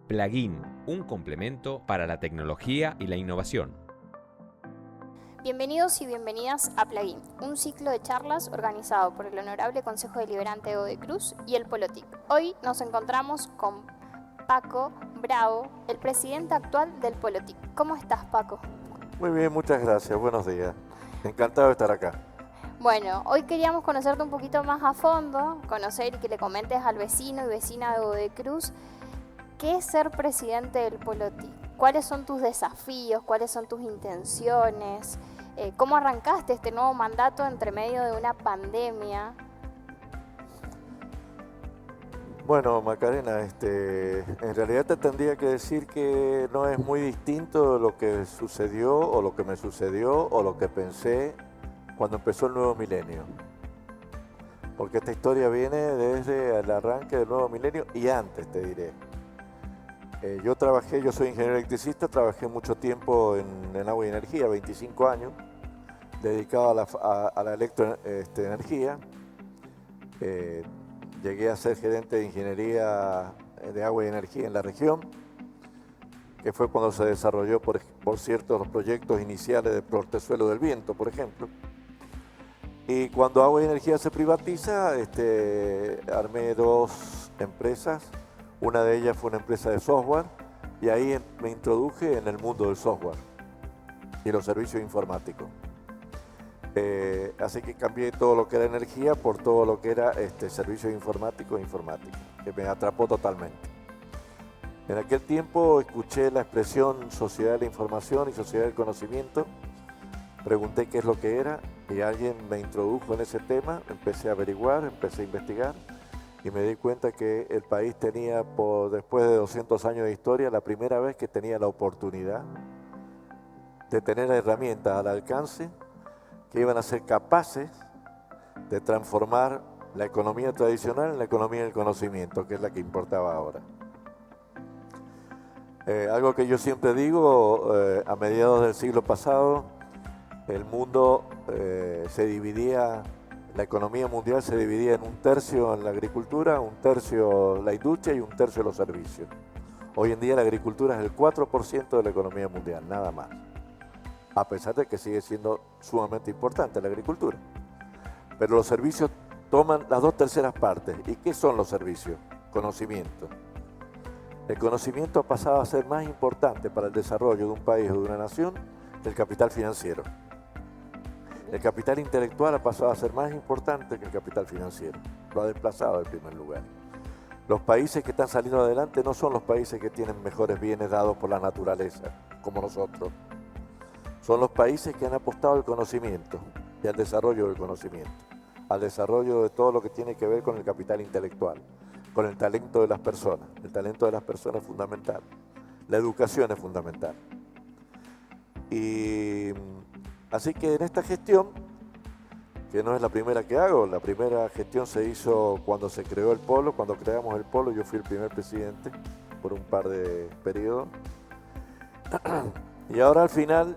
Plugin, un complemento para la tecnología y la innovación. Bienvenidos y bienvenidas a Plugin, un ciclo de charlas organizado por el Honorable Consejo Deliberante de Odecruz y el Polotic. Hoy nos encontramos con Paco Bravo, el presidente actual del Polotic. ¿Cómo estás, Paco? Muy bien, muchas gracias. Buenos días. Encantado de estar acá. Bueno, hoy queríamos conocerte un poquito más a fondo, conocer y que le comentes al vecino y vecina de Odecruz qué es ser presidente del Polotic. ¿Cuáles son tus desafíos? ¿Cuáles son tus intenciones? ¿Cómo arrancaste este nuevo mandato entre medio de una pandemia? Bueno, Macarena, en realidad te tendría que decir que no es muy distinto lo que sucedió o lo que me sucedió o lo que pensé cuando empezó el nuevo milenio. Porque esta historia viene desde el arranque del nuevo milenio y antes, te diré. Yo soy ingeniero electricista, trabajé mucho tiempo en agua y energía, 25 años, dedicado a la electroenergía. Llegué a ser gerente de ingeniería de agua y energía en la región, que fue cuando se desarrolló, por cierto, los proyectos iniciales de Portezuelo del Viento, por ejemplo. Y cuando agua y energía se privatiza, armé dos empresas. Una de ellas fue una empresa de software y ahí me introduje en el mundo del software y los servicios informáticos. Así que cambié todo lo que era energía por todo lo que era servicios informáticos e informática, que me atrapó totalmente. En aquel tiempo escuché la expresión sociedad de la información y sociedad del conocimiento, pregunté qué es lo que era y alguien me introdujo en ese tema, empecé a averiguar, empecé a investigar y me di cuenta que el país tenía, después de 200 años de historia, la primera vez que tenía la oportunidad de tener herramientas al alcance que iban a ser capaces de transformar la economía tradicional en la economía del conocimiento, que es la que importaba ahora. Algo que yo siempre digo, a mediados del siglo pasado, el mundo la economía mundial se dividía en un tercio en la agricultura, un tercio la industria y un tercio los servicios. Hoy en día la agricultura es el 4% de la economía mundial, nada más. A pesar de que sigue siendo sumamente importante la agricultura. Pero los servicios toman las 2/3 partes. ¿Y qué son los servicios? Conocimiento. El conocimiento ha pasado a ser más importante para el desarrollo de un país o de una nación que el capital financiero. El capital intelectual ha pasado a ser más importante que el capital financiero. Lo ha desplazado en primer lugar. Los países que están saliendo adelante no son los países que tienen mejores bienes dados por la naturaleza, como nosotros. Son los países que han apostado al conocimiento y al desarrollo del conocimiento, al desarrollo de todo lo que tiene que ver con el capital intelectual, con el talento de las personas. El talento de las personas es fundamental. La educación es fundamental. Y así que en esta gestión, que no es la primera que hago, la primera gestión se hizo cuando se creó el Polo, cuando creamos el Polo yo fui el primer presidente por un par de periodos. Y ahora al final,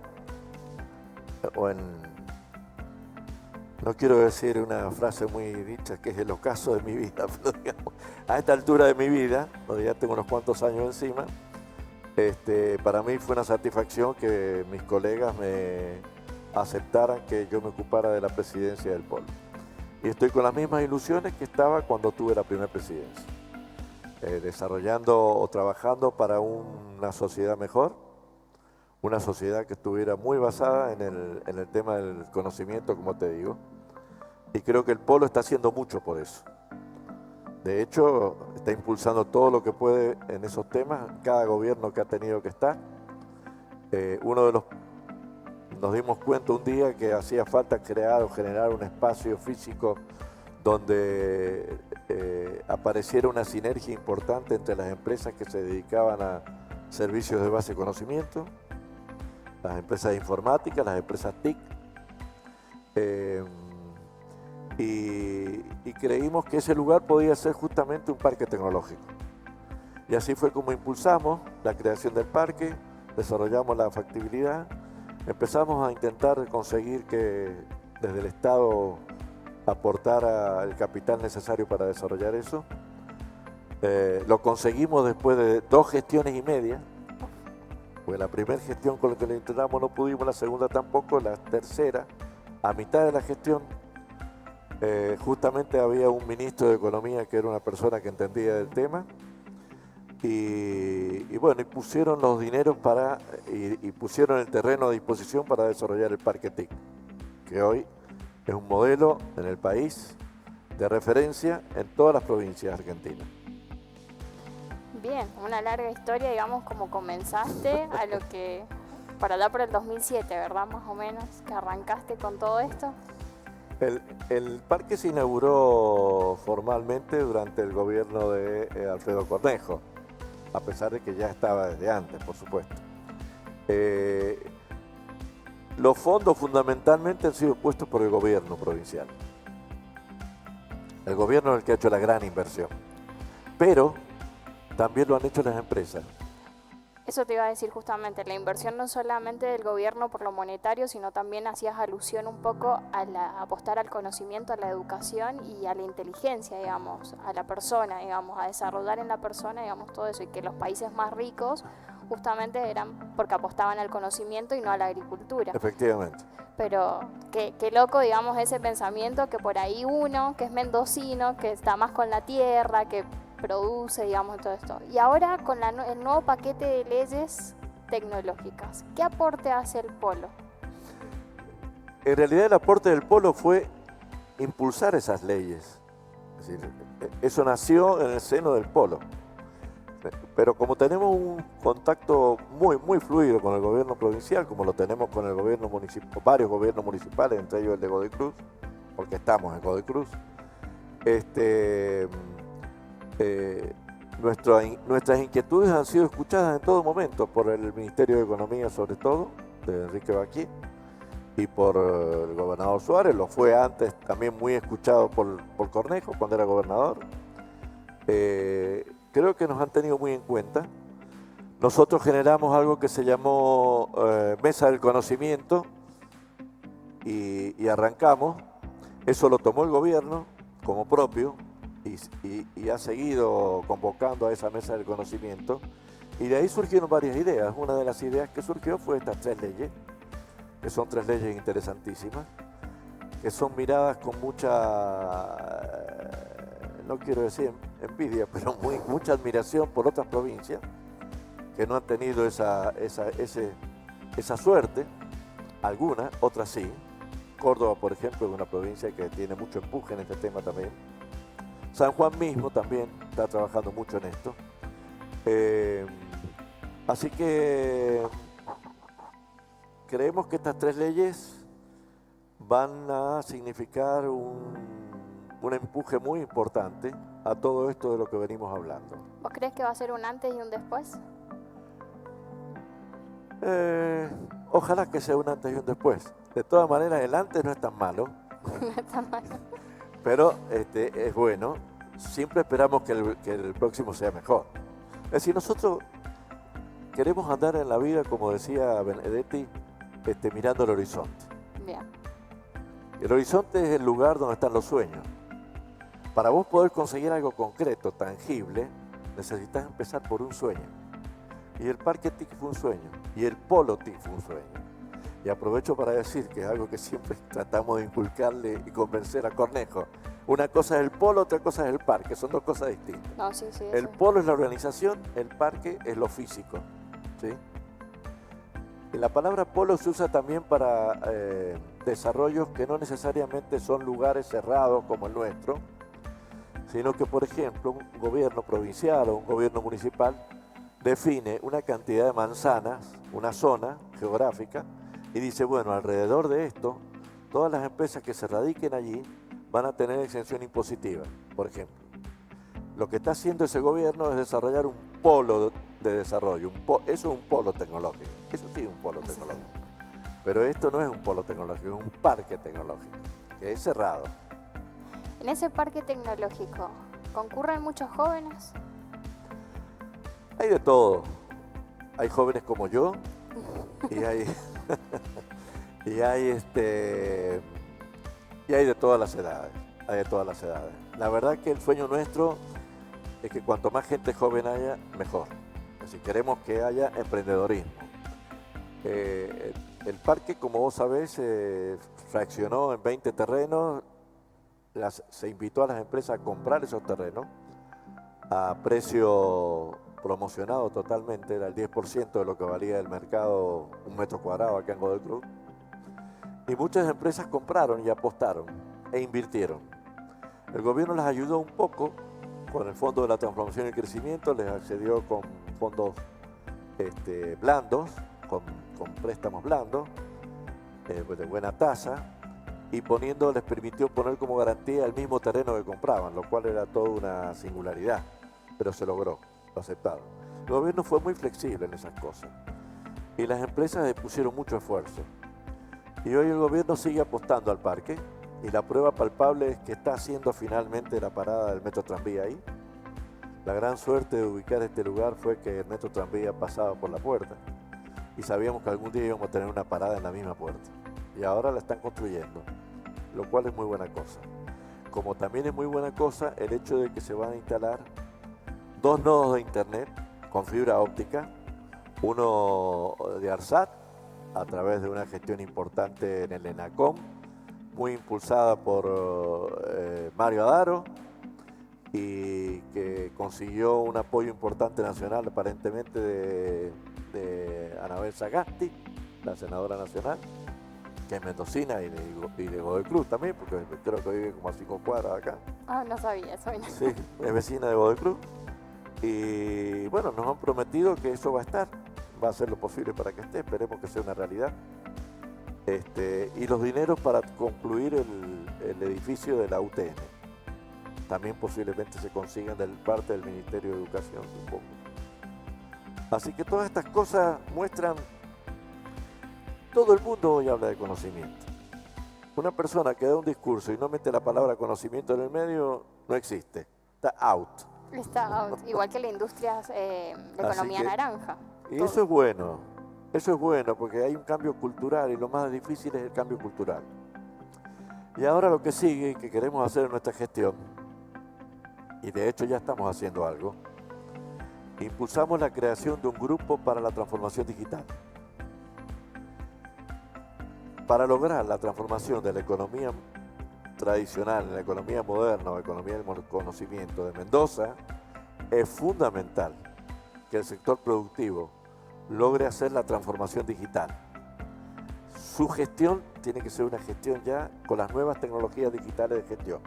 no quiero decir una frase muy dicha que es el ocaso de mi vida, pero digamos, a esta altura de mi vida, donde ya tengo unos cuantos años encima, para mí fue una satisfacción que mis colegas me aceptaran que yo me ocupara de la presidencia del Polo. Y estoy con las mismas ilusiones que estaba cuando tuve la primera presidencia, desarrollando o trabajando para una sociedad mejor, una sociedad que estuviera muy basada en el tema del conocimiento, como te digo, y creo que el Polo está haciendo mucho por eso. De hecho, está impulsando todo lo que puede en esos temas, cada gobierno que ha tenido que estar. Nos dimos cuenta un día que hacía falta crear o generar un espacio físico donde apareciera una sinergia importante entre las empresas que se dedicaban a servicios de base de conocimiento, las empresas informáticas, las empresas TIC, y creímos que ese lugar podía ser justamente un parque tecnológico. Y así fue como impulsamos la creación del parque, desarrollamos la factibilidad, empezamos a intentar conseguir que desde el Estado aportara el capital necesario para desarrollar eso. Lo conseguimos después de 2 gestiones y media. Pues la primera gestión con la que lo intentamos no pudimos, la segunda tampoco, la tercera, a mitad de la gestión, justamente había un ministro de Economía que era una persona que entendía del tema y bueno, y pusieron los dineros y pusieron el terreno a disposición para desarrollar el Parque TIC, que hoy es un modelo en el país de referencia en todas las provincias argentinas. Bien, una larga historia, digamos, como comenzaste a lo que, para allá por el 2007, ¿verdad? Más o menos, que arrancaste con todo esto. El parque se inauguró formalmente durante el gobierno de Alfredo Cornejo, a pesar de que ya estaba desde antes, por supuesto. Los fondos fundamentalmente han sido puestos por el gobierno provincial. El gobierno es el que ha hecho la gran inversión, pero también lo han hecho las empresas. Eso te iba a decir justamente, la inversión no solamente del gobierno por lo monetario, sino también hacías alusión un poco a apostar al conocimiento, a la educación y a la inteligencia, digamos, a la persona, digamos, a desarrollar en la persona, digamos, todo eso, y que los países más ricos justamente eran porque apostaban al conocimiento y no a la agricultura. Efectivamente. Pero qué loco, digamos, ese pensamiento que por ahí uno, que es mendocino, que está más con la tierra, que produce, digamos, todo esto. Y ahora con el nuevo paquete de leyes tecnológicas, ¿qué aporte hace el Polo? En realidad el aporte del Polo fue impulsar esas leyes. Es decir, eso nació en el seno del Polo. Pero como tenemos un contacto muy fluido con el gobierno provincial, como lo tenemos con el gobierno municipal, varios gobiernos municipales, entre ellos el de Godoy Cruz, porque estamos en Godoy Cruz, nuestras inquietudes han sido escuchadas en todo momento por el Ministerio de Economía, sobre todo, de Enrique Baquí, y por el gobernador Suárez. Lo fue antes también muy escuchado por Cornejo cuando era gobernador. Creo que nos han tenido muy en cuenta. Nosotros generamos algo que se llamó Mesa del Conocimiento y arrancamos. Eso lo tomó el gobierno como propio y ha seguido convocando a esa Mesa del Conocimiento. Y de ahí surgieron varias ideas. Una de las ideas que surgió fue estas 3 leyes, que son 3 leyes interesantísimas, que son miradas con mucha, no quiero decir envidia, pero mucha admiración por otras provincias que no han tenido esa suerte. Algunas, otras sí. Córdoba, por ejemplo, es una provincia que tiene mucho empuje en este tema también. San Juan mismo también está trabajando mucho en esto. Así que creemos que estas 3 leyes van a significar un empuje muy importante a todo esto de lo que venimos hablando. ¿Vos crees que va a ser un antes y un después? Ojalá que sea un antes y un después. De todas maneras, el antes no es tan malo. No está mal. Pero es bueno. Siempre esperamos que el próximo sea mejor. Es decir, nosotros queremos andar en la vida, como decía Benedetti, mirando el horizonte. Bien. El horizonte es el lugar donde están los sueños. Para vos poder conseguir algo concreto, tangible, necesitas empezar por un sueño. Y el Parque TIC fue un sueño. Y el Polo TIC fue un sueño. Y aprovecho para decir que es algo que siempre tratamos de inculcarle y convencer a Cornejo. Una cosa es el polo, otra cosa es el parque, son 2 cosas distintas. No, sí, sí, El polo es la organización, el parque es lo físico, ¿sí? Y la palabra polo se usa también para desarrollos que no necesariamente son lugares cerrados como el nuestro, sino que, por ejemplo, un gobierno provincial o un gobierno municipal define una cantidad de manzanas, una zona geográfica, y dice, bueno, alrededor de esto, todas las empresas que se radiquen allí van a tener exención impositiva, por ejemplo. Lo que está haciendo ese gobierno es desarrollar un polo de desarrollo. Eso es un polo tecnológico. Eso sí es un polo tecnológico. Pero esto no es un polo tecnológico, es un parque tecnológico, que es cerrado. En ese parque tecnológico, ¿concurren muchos jóvenes? Hay de todo. Hay jóvenes como yo y hay y hay de todas las edades. Hay de todas las edades. La verdad que el sueño nuestro es que cuanto más gente joven haya, mejor. Si queremos que haya emprendedorismo. El parque, como vos sabés, fraccionó en 20 terrenos, se invitó a las empresas a comprar esos terrenos a precio promocionado totalmente, era el 10% de lo que valía el mercado un metro cuadrado acá en Godoy Cruz. Y muchas empresas compraron y apostaron e invirtieron. El gobierno les ayudó un poco con el Fondo de la Transformación y Crecimiento, les accedió con fondos blandos, con préstamos blandos, de buena tasa, y les permitió poner como garantía el mismo terreno que compraban, lo cual era toda una singularidad, pero se logró, lo aceptaron. El gobierno fue muy flexible en esas cosas y las empresas le pusieron mucho esfuerzo. Y hoy el gobierno sigue apostando al parque y la prueba palpable es que está haciendo finalmente la parada del Metro Tranvía ahí. La gran suerte de ubicar este lugar fue que el Metro Tranvía pasaba por la puerta y sabíamos que algún día íbamos a tener una parada en la misma puerta. Y ahora la están construyendo, lo cual es muy buena cosa. Como también es muy buena cosa el hecho de que se van a instalar 2 nodos de internet con fibra óptica, uno de ARSAT a través de una gestión importante en el ENACOM, muy impulsada por Mario Adaro, y que consiguió un apoyo importante nacional aparentemente de Anabel Sagasti, la senadora nacional, que es mendocina y de Godoy Cruz también, porque creo que vive como a 5 cuadras acá. Ah, no sabía eso. Sí, es vecina de Godoy Cruz. Y bueno, nos han prometido que eso va a estar, va a hacer lo posible para que esté, esperemos que sea una realidad. Y los dineros para concluir el edificio de la UTN también posiblemente se consigan de parte del Ministerio de Educación, supongo. Así que todas estas cosas muestran, todo el mundo hoy habla de conocimiento. Una persona que da un discurso y no mete la palabra conocimiento en el medio, no existe, está out. Está out, igual que la industria, la economía naranja. Y todo. eso es bueno porque hay un cambio cultural y lo más difícil es el cambio cultural. Y ahora lo que sigue y que queremos hacer en nuestra gestión, y de hecho ya estamos haciendo algo, impulsamos la creación de un grupo para la transformación digital. Para lograr la transformación de la economía tradicional en la economía moderna o economía del conocimiento de Mendoza, es fundamental que el sector productivo logre hacer la transformación digital. Su gestión tiene que ser una gestión ya con las nuevas tecnologías digitales de gestión.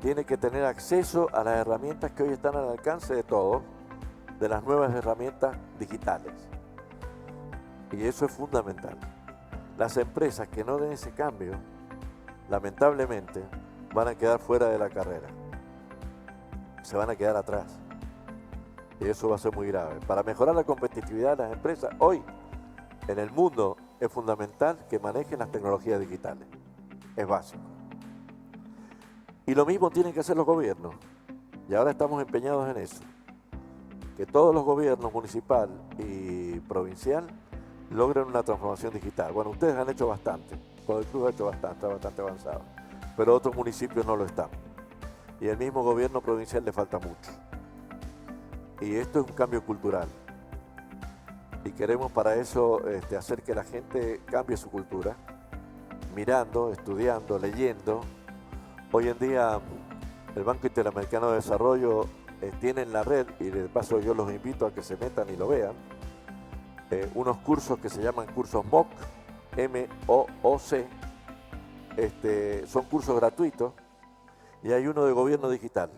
Tiene que tener acceso a las herramientas que hoy están al alcance de todos, de las nuevas herramientas digitales. Y eso es fundamental. Las empresas que no den ese cambio, lamentablemente, van a quedar fuera de la carrera. Se van a quedar atrás. Y eso va a ser muy grave. Para mejorar la competitividad de las empresas, hoy, en el mundo, es fundamental que manejen las tecnologías digitales. Es básico. Y lo mismo tienen que hacer los gobiernos. Y ahora estamos empeñados en eso. Que todos los gobiernos municipal y provincial logren una transformación digital. Bueno, ustedes han hecho bastante. Godoy Cruz ha hecho bastante, está bastante avanzado. Pero otros municipios no lo están. Y el mismo gobierno provincial le falta mucho. Y esto es un cambio cultural. Y queremos para eso hacer que la gente cambie su cultura, mirando, estudiando, leyendo. Hoy en día el Banco Interamericano de Desarrollo tiene en la red, y de paso yo los invito a que se metan y lo vean, unos cursos que se llaman cursos MOOC, M-O-O-C, son cursos gratuitos, y hay uno de gobierno digital,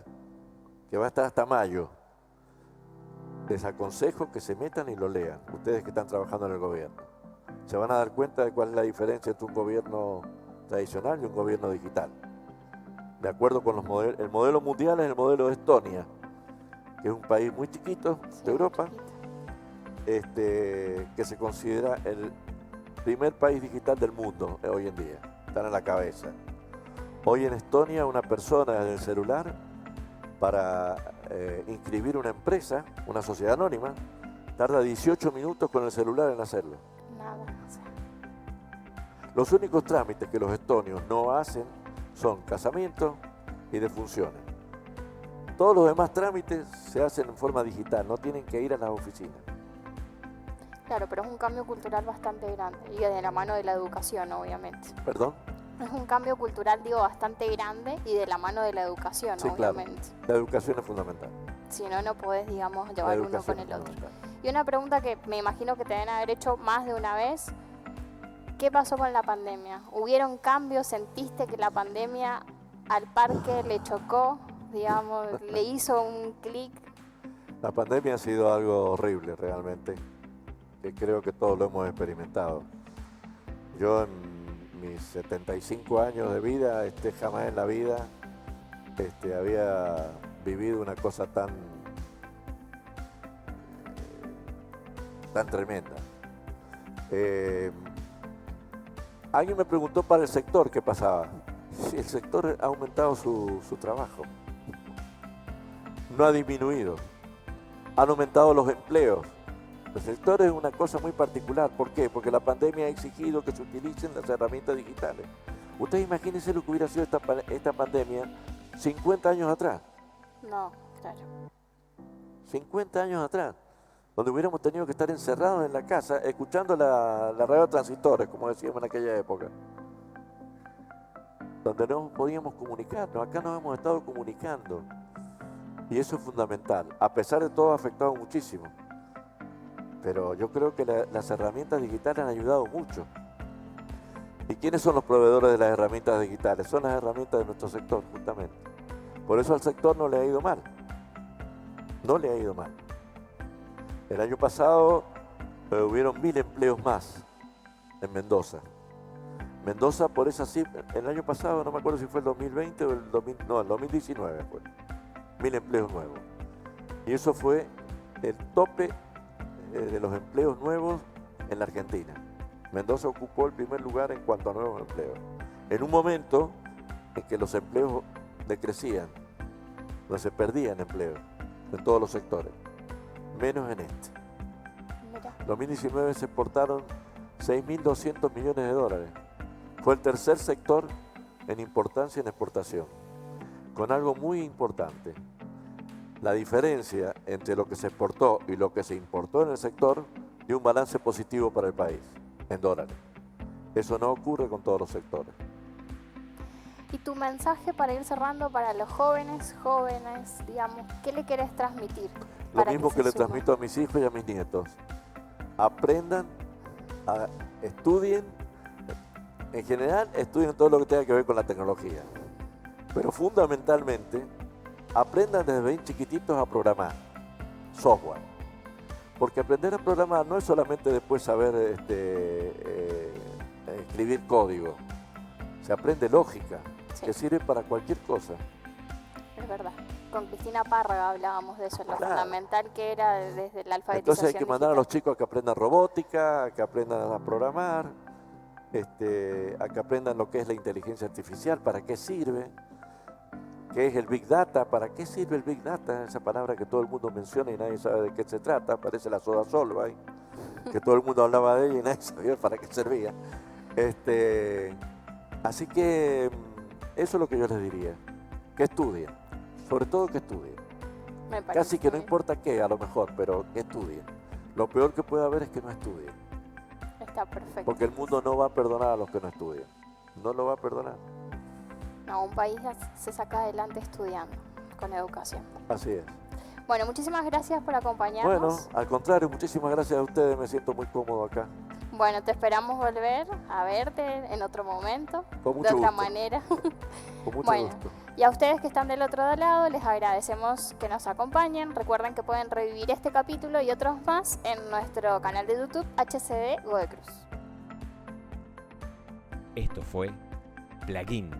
que va a estar hasta mayo. Les aconsejo que se metan y lo lean, ustedes que están trabajando en el gobierno. Se van a dar cuenta de cuál es la diferencia entre un gobierno tradicional y un gobierno digital. De acuerdo con los modelos, el modelo mundial es el modelo de Estonia, que es un país muy chiquito de Europa, que se considera el primer país digital del mundo hoy en día. Están a la cabeza. Hoy en Estonia una persona desde el celular para inscribir una empresa, una sociedad anónima, tarda 18 minutos con el celular en hacerlo. Nada. Los únicos trámites que los estonios no hacen son casamiento y defunciones. Todos los demás trámites se hacen en forma digital, no tienen que ir a las oficinas. Claro, pero es un cambio cultural bastante grande y de la mano de la educación, obviamente. ¿Perdón? Es un cambio cultural, digo, bastante grande y de la mano de la educación, Sí, obviamente. claro. La educación es fundamental. Si no, no podés, digamos, La llevar uno educación con es el otro. fundamental. Y una pregunta que me imagino que te deben haber hecho más de una vez. ¿Qué pasó con la pandemia? ¿Hubieron cambios? ¿Sentiste que la pandemia al parque le chocó? Digamos, le hizo un clic. La pandemia ha sido algo horrible realmente, que creo que todos lo hemos experimentado. Yo en mis 75 años de vida, jamás en la vida había vivido una cosa tan tremenda. Alguien me preguntó para el sector qué pasaba. Sí, el sector ha aumentado su trabajo, no ha disminuido. Han aumentado los empleos. El sector es una cosa muy particular. ¿Por qué? Porque la pandemia ha exigido que se utilicen las herramientas digitales. Ustedes imagínense lo que hubiera sido esta pandemia 50 años atrás. No, claro. 50 años atrás, donde hubiéramos tenido que estar encerrados en la casa escuchando la radio transistores, como decíamos en aquella época. Donde no podíamos comunicarnos. Acá nos hemos estado comunicando. Y eso es fundamental. A pesar de todo ha afectado muchísimo. Pero yo creo que las herramientas digitales han ayudado mucho. ¿Y quiénes son los proveedores de las herramientas digitales? Son las herramientas de nuestro sector, justamente. Por eso al sector no le ha ido mal. No le ha ido mal. El año pasado hubieron 1000 empleos más en Mendoza. Mendoza, por esa cifra, el año pasado, no me acuerdo si fue el 2020 o el 2019 fue. 1000 empleos nuevos. Y eso fue el tope de los empleos nuevos en la Argentina. Mendoza ocupó el primer lugar en cuanto a nuevos empleos. En un momento en que los empleos decrecían, donde se perdían empleos en todos los sectores, menos en este. Mira. En 2019 se exportaron 6.200 millones de dólares. Fue el tercer sector en importancia en exportación, con algo muy importante. La diferencia entre lo que se exportó y lo que se importó en el sector dio un balance positivo para el país, en dólares. Eso no ocurre con todos los sectores. Y tu mensaje para ir cerrando para los jóvenes, digamos, ¿qué le querés transmitir? Lo para mismo se que le sumen? transmito a mis hijos y a mis nietos. Aprendan, estudien, en general estudien todo lo que tenga que ver con la tecnología. Pero fundamentalmente, aprendan desde bien chiquititos a programar software. Porque aprender a programar no es solamente después saber escribir código. Se aprende lógica, Sí. que sirve para cualquier cosa. Es verdad. Con Cristina Párraga hablábamos de eso, lo Claro. fundamental que era desde la alfabetización. Entonces hay que mandar a digital. los chicos a que aprendan robótica, a que aprendan a programar, a que aprendan lo que es la inteligencia artificial, para qué sirve, qué es el Big Data, para qué sirve el Big Data, esa palabra que todo el mundo menciona y nadie sabe de qué se trata, parece la soda Solvay, que todo el mundo hablaba de ella y nadie sabía para qué servía. Así que eso es lo que yo les diría, que estudien, sobre todo que estudien. Me parece Casi que no bien. importa qué, a lo mejor, pero que estudien. Lo peor que puede haber es que no estudien, Está perfecto. porque el mundo no va a perdonar a los que no estudian. No lo va a perdonar. No, un país se saca adelante estudiando, con educación. Así es. Bueno, muchísimas gracias por acompañarnos. Bueno, al contrario, muchísimas gracias a ustedes, me siento muy cómodo acá. Bueno, te esperamos volver a verte en otro momento, Con de mucho otra gusto. manera. Con mucho Bueno, gusto. y a ustedes que están del otro lado, les agradecemos que nos acompañen. Recuerden que pueden revivir este capítulo y otros más en nuestro canal de YouTube HCD Godoy Cruz. Esto fue Plugin